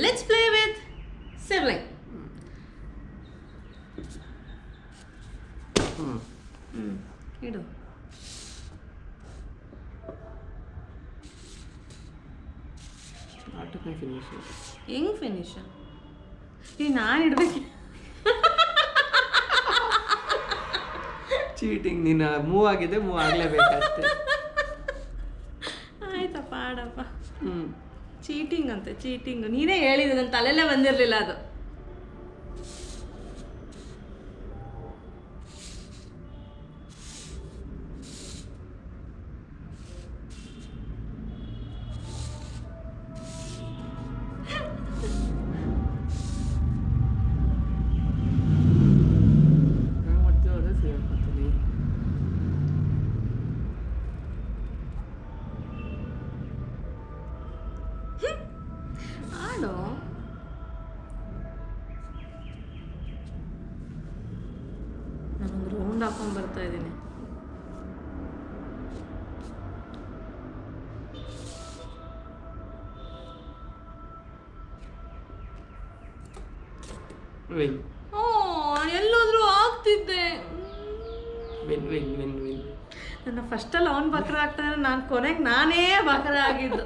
Let's play with sibling. ಇಡು. ಹೆಂಗ್ finish? ಈಗ ನಾನು ಇಡ್ಬೇಕು. ಚೀಟಿಂಗ್. ನೀನು ಮೂವ್ ಆಗಿದೆ, ಮೂವ್ ಆಗಲೇಬೇಕಷ್ಟೇ. ಆಯ್ತಪ್ಪ ಆಡಪ್ಪ. ಚೀಟಿಂಗ್ ಅಂತೆ, ಚೀಟಿಂಗ್. ನೀನೇ ಹೇಳಿದ, ನನ್ನ ತಲೆಯಲ್ಲೇ ಬಂದಿರಲಿಲ್ಲ ಅದು. ಆಡು. ನಾನೊಂದು ರೌಂಡ್ ಹಾಕೊಂಡು ಬರ್ತಾ ಇದ್ದೀನಿ. ಎಲ್ಲೋದ್ರೂ ಆಗ್ತಿದ್ದೆ. ನನ್ನ ಫಸ್ಟಲ್ಲಿ ಅವನು ಬಕ್ರ ಆಗ್ತಾನೆ, ನಾನು ಕೊನೆಗೆ ನಾನೇ ಬಕ್ರ ಆಗಿದ್ದು.